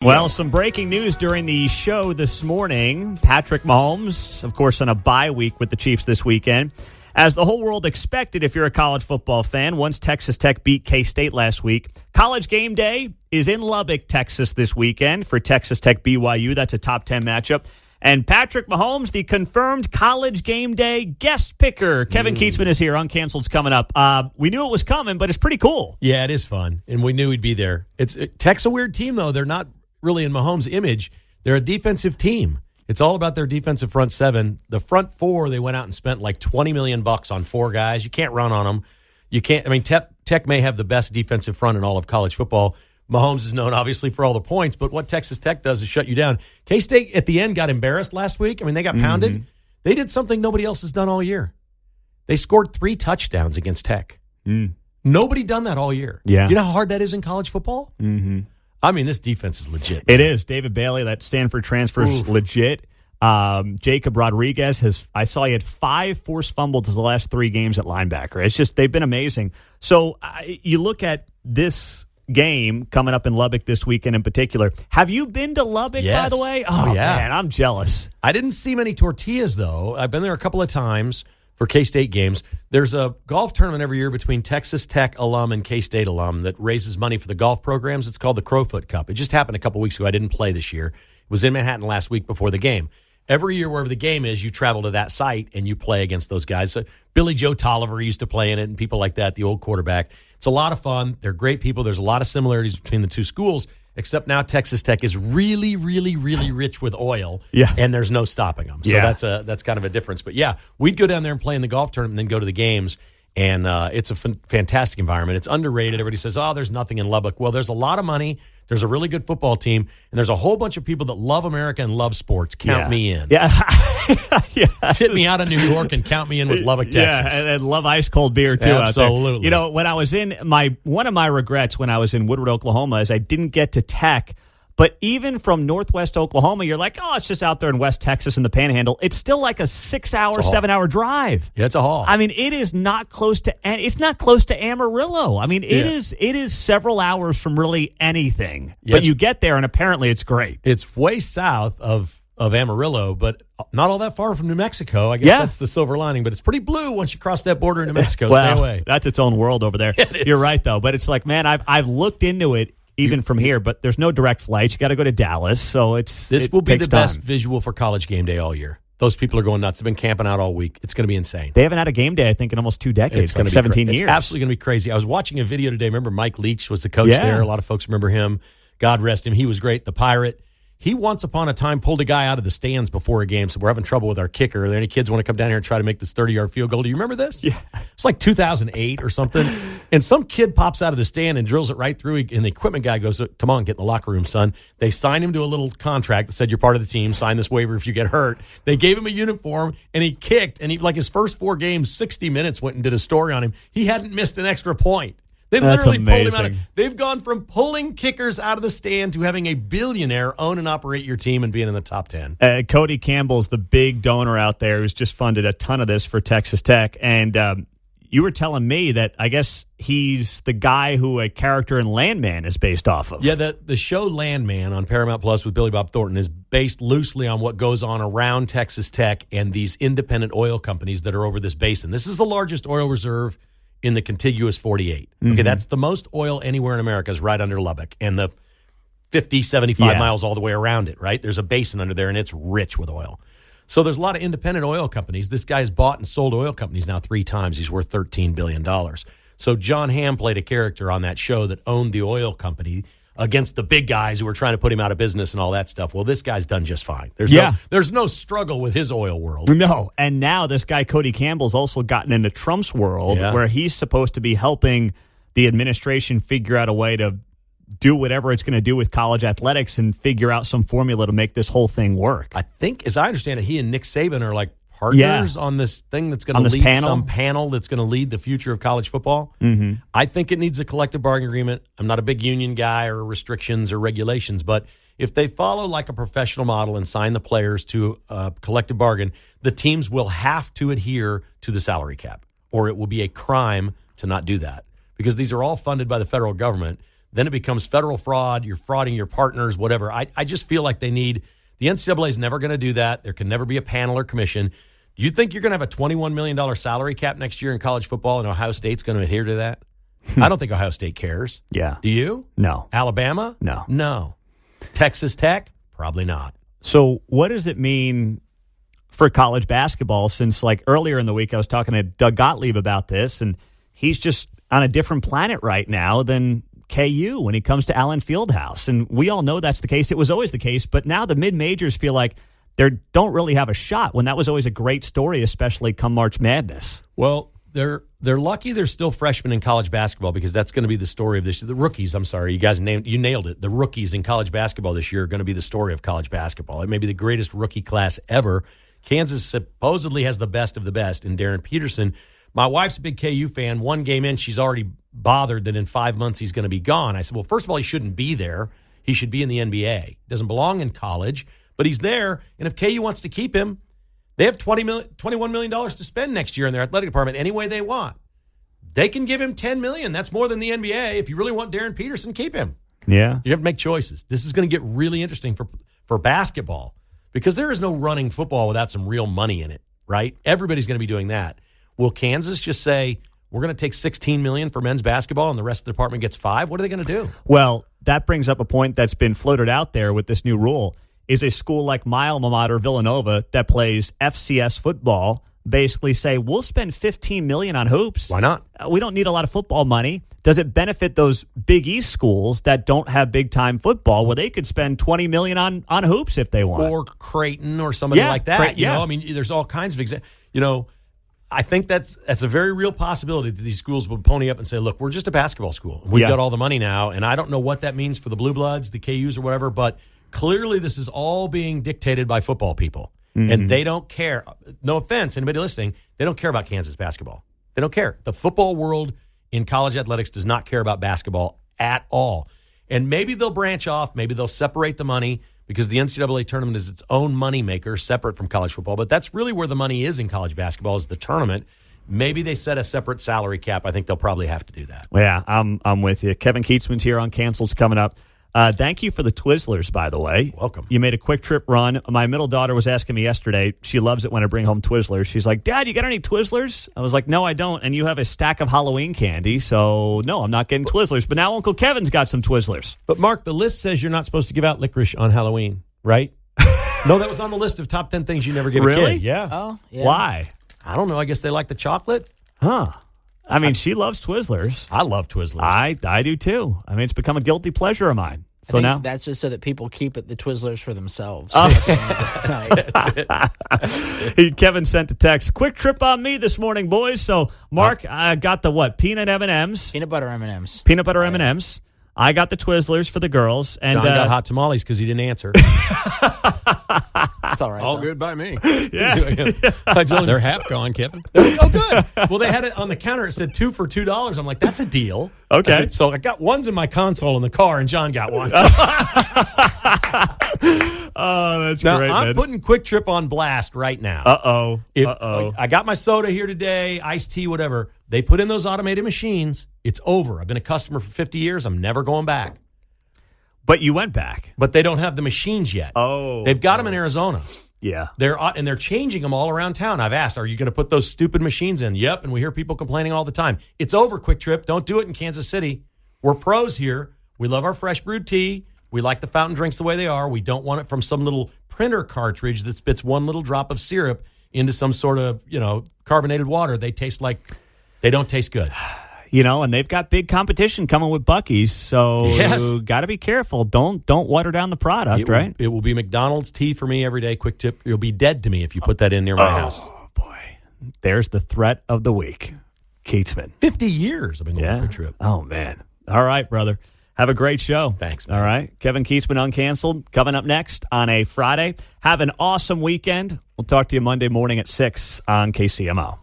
Well, some breaking news during the show this morning. Patrick Mahomes, of course, on a bye week with the Chiefs this weekend. As the whole world expected, if you're a college football fan, once Texas Tech beat K-State last week, College Game Day is in Lubbock, Texas this weekend for Texas Tech BYU. That's a top 10 matchup. And Patrick Mahomes, the confirmed College Game Day guest picker. Kevin Kietzman is here. Uncanceled's coming up. We knew it was coming, but it's pretty cool. Yeah, it is fun, and we knew he'd be there. Tech's a weird team, though. They're not really in Mahomes' image. They're a defensive team. It's all about their defensive front seven. The front four, they went out and spent like $20 million on four guys. You can't run on them. You can't. I mean, Tech may have the best defensive front in all of college football. Mahomes is known, obviously, for all the points, but what Texas Tech does is shut you down. K-State, at the end, got embarrassed last week. I mean, they got pounded. Mm-hmm. They did something nobody else has done all year. They scored 3 touchdowns against Tech. Nobody done that all year. Yeah. You know how hard that is in college football? Mm-hmm. I mean, this defense is legit. It is. David Bailey, that Stanford transfer, is legit. Jacob Rodriguez I saw he had 5 forced fumbles the last 3 games at linebacker. It's just, they've been amazing. So you look at this game coming up in Lubbock this weekend in particular. Have you been to Lubbock, by the way? Oh, yeah. Man, I'm jealous. I didn't see many tortillas, though. I've been there a couple of times for K-State games. There's a golf tournament every year between Texas Tech alum and K-State alum that raises money for the golf programs. It's called the Crowfoot Cup. It just happened a couple weeks ago. I didn't play this year. It was in Manhattan last week before the game. Every year, wherever the game is, you travel to that site and you play against those guys. So Billy Joe Tolliver used to play in it and people like that, the old quarterback. It's a lot of fun. They're great people. There's a lot of similarities between the two schools, except now Texas Tech is really, really, really rich with oil, and there's no stopping them. So that's kind of a difference. But, yeah, we'd go down there and play in the golf tournament and then go to the games, and it's a fantastic environment. It's underrated. Everybody says, there's nothing in Lubbock. Well, there's a lot of money. There's a really good football team, and there's a whole bunch of people that love America and love sports. Count me in. Yeah. Hit me out of New York and count me in with Lubbock, Texas. Yeah, and love ice cold beer, too. Absolutely. Out there. You know, when I was in one of my regrets when I was in Woodward, Oklahoma, is I didn't get to Tech. But even from Northwest Oklahoma, you're like, it's just out there in West Texas in the Panhandle. It's still like a 6-hour, 7-hour drive. Yeah, it's a haul. I mean, it is not close to. It's not close to Amarillo. I mean, it is several hours from really anything. Yes. But you get there, and apparently, it's great. It's way south of Amarillo, but not all that far from New Mexico. I guess that's the silver lining. But it's pretty blue once you cross that border into Mexico. Stay away. That's its own world over there. You're right, though. But it's like, man, I've looked into it. Even from here, but there's no direct flights. You got to go to Dallas, so this will be the best visual for College Game Day all year. Those people are going nuts. They've been camping out all week. It's going to be insane. They haven't had a game day, I think, in almost 2 decades. It's going to be 17 years. It's absolutely going to be crazy. I was watching a video today. Remember Mike Leach was the coach there. A lot of folks remember him. God rest him. He was great. The Pirate. He once upon a time pulled a guy out of the stands before a game, so we're having trouble with our kicker. Are there any kids want to come down here and try to make this 30-yard field goal? Do you remember this? Yeah. It's like 2008 or something. And some kid pops out of the stand and drills it right through, and the equipment guy goes, come on, get in the locker room, son. They signed him to a little contract that said you're part of the team, sign this waiver if you get hurt. They gave him a uniform, and he kicked, and like his first 4 games, 60 Minutes went and did a story on him. He hadn't missed an extra point. They literally pulled him out. They've gone from pulling kickers out of the stand to having a billionaire own and operate your team and being in the top 10. Cody Campbell's the big donor out there who's just funded a ton of this for Texas Tech. And you were telling me that I guess he's the guy who a character in Landman is based off of. Yeah, the show Landman on Paramount Plus with Billy Bob Thornton is based loosely on what goes on around Texas Tech and these independent oil companies that are over this basin. This is the largest oil reserve in the contiguous 48. Okay, that's the most oil anywhere in America is right under Lubbock, and the 50, 75 miles all the way around it, right? There's a basin under there, and it's rich with oil. So there's a lot of independent oil companies. This guy's bought and sold oil companies now 3 times. He's worth $13 billion. So John Hamm played a character on that show that owned the oil company against the big guys who were trying to put him out of business and all that stuff. Well, this guy's done just fine. There's no struggle with his oil world. No, and now this guy Cody Campbell's also gotten into Trump's world where he's supposed to be helping the administration figure out a way to do whatever it's going to do with college athletics and figure out some formula to make this whole thing work. I think, as I understand it, he and Nick Saban are like partners on this thing that's going to lead some panel that's going to lead the future of college football. Mm-hmm. I think it needs a collective bargaining agreement. I'm not a big union guy or restrictions or regulations, but if they follow like a professional model and sign the players to a collective bargain, the teams will have to adhere to the salary cap, or it will be a crime to not do that, because these are all funded by the federal government. Then it becomes federal fraud. You're frauding your partners, whatever. I just feel like they need – the NCAA is never going to do that. There can never be a panel or commission. Do you think you're going to have a $21 million salary cap next year in college football and Ohio State's going to adhere to that? I don't think Ohio State cares. Yeah. Do you? No. Alabama? No. No. Texas Tech? Probably not. So what does it mean for college basketball, since like earlier in the week I was talking to Doug Gottlieb about this, and he's just on a different planet right now than KU when it comes to Allen Fieldhouse. And we all know that's the case. It was always the case, but now the mid-majors feel like they don't really have a shot when that was always a great story, especially come March Madness. Well, they're lucky they're still freshmen in college basketball, because that's going to be the story of this year. The rookies, I'm sorry, you nailed it. The rookies in college basketball this year are going to be the story of college basketball. It may be the greatest rookie class ever. Kansas supposedly has the best of the best in Darren Peterson. My wife's a big KU fan. One game in, she's already bothered that in 5 months he's going to be gone. I said, well, first of all, he shouldn't be there. He should be in the NBA. He doesn't belong in college, but he's there. And if KU wants to keep him, they have $21 million to spend next year in their athletic department any way they want. They can give him $10 million. That's more than the NBA. If you really want Darren Peterson, keep him. Yeah. You have to make choices. This is going to get really interesting for basketball, because there is no running football without some real money in it, right? Everybody's going to be doing that. Will Kansas just say, we're going to take $16 million for men's basketball and the rest of the department gets $5 million? What are they going to do? Well, that brings up a point that's been floated out there with this new rule. Is a school like my alma mater, Villanova, that plays FCS football, basically say, we'll spend $15 million on hoops. Why not? We don't need a lot of football money. Does it benefit those Big East schools that don't have big-time football, where they could spend $20 million on hoops if they want? Or Creighton or somebody like that. Creighton, you know, I mean, there's all kinds of examples. You know, I think that's a very real possibility that these schools would pony up and say, look, we're just a basketball school. We've got all the money now, and I don't know what that means for the Blue Bloods, the KUs or whatever, but clearly this is all being dictated by football people. Mm-hmm. And they don't care. No offense, anybody listening, they don't care about Kansas basketball. They don't care. The football world in college athletics does not care about basketball at all. And maybe they'll branch off. Maybe they'll separate the money, because the NCAA tournament is its own moneymaker, separate from college football. But that's really where the money is in college basketball, is the tournament. Maybe they set a separate salary cap. I think they'll probably have to do that. Yeah, I'm with you. Kevin Kietzman's here on Cancel's coming up. Thank you for the Twizzlers, by the way. Welcome. You made a quick trip run. My middle daughter was asking me yesterday. She loves it when I bring home Twizzlers. She's like, Dad, you got any Twizzlers? I was like, no, I don't. And you have a stack of Halloween candy, so no, I'm not getting Twizzlers. But now Uncle Kevin's got some Twizzlers. But, Mark, the list says you're not supposed to give out licorice on Halloween, right? No, that was on the list of top 10 things you never give a kid. Yeah. Oh, yeah. Why? I don't know. I guess they like the chocolate. Huh. I mean, she loves Twizzlers. I love Twizzlers. I do, too. I mean, it's become a guilty pleasure of mine. I So think now that's just so that people keep the Twizzlers for themselves. Kevin sent a text. Quick trip on me this morning, boys. So Mark, I got the what? Peanut M&Ms. Peanut butter M&Ms. Peanut butter M&Ms. I got the Twizzlers for the girls, and John got hot tamales because he didn't answer. That's all right. All though. good by me. They're half gone, Kevin. Oh, good. Well, they had it on the counter. It said 2 for $2. I'm like, that's a deal. Okay. So I got ones in my console in the car, and John got one. Oh, that's Now, great, I'm man. putting Quick Trip on blast right now. Uh-oh. I got my soda here today, iced tea, whatever. They put in those automated machines. It's over. I've been a customer for 50 years. I'm never going back. But you went back. But they don't have the machines yet. Oh. They've got them in Arizona. Yeah. They're changing them all around town. I've asked, are you going to put those stupid machines in? Yep, and we hear people complaining all the time. It's over, Quick Trip. Don't do it in Kansas City. We're pros here. We love our fresh brewed tea. We like the fountain drinks the way they are. We don't want it from some little printer cartridge that spits one little drop of syrup into some sort of, carbonated water. They don't taste good. And they've got big competition coming with Buc-ee's, so Yes. got to be careful. Don't water down the product, right? It will be McDonald's tea for me every day. Quick Tip. You'll be dead to me if you put that in near my house. Oh, boy. There's the threat of the week. Kietzman. 50 years I've been going Quick Trip. Oh, man. All right, brother. Have a great show. Thanks, man. All right. Kevin Kietzman Uncanceled coming up next on a Friday. Have an awesome weekend. We'll talk to you Monday morning at 6 on KCMO.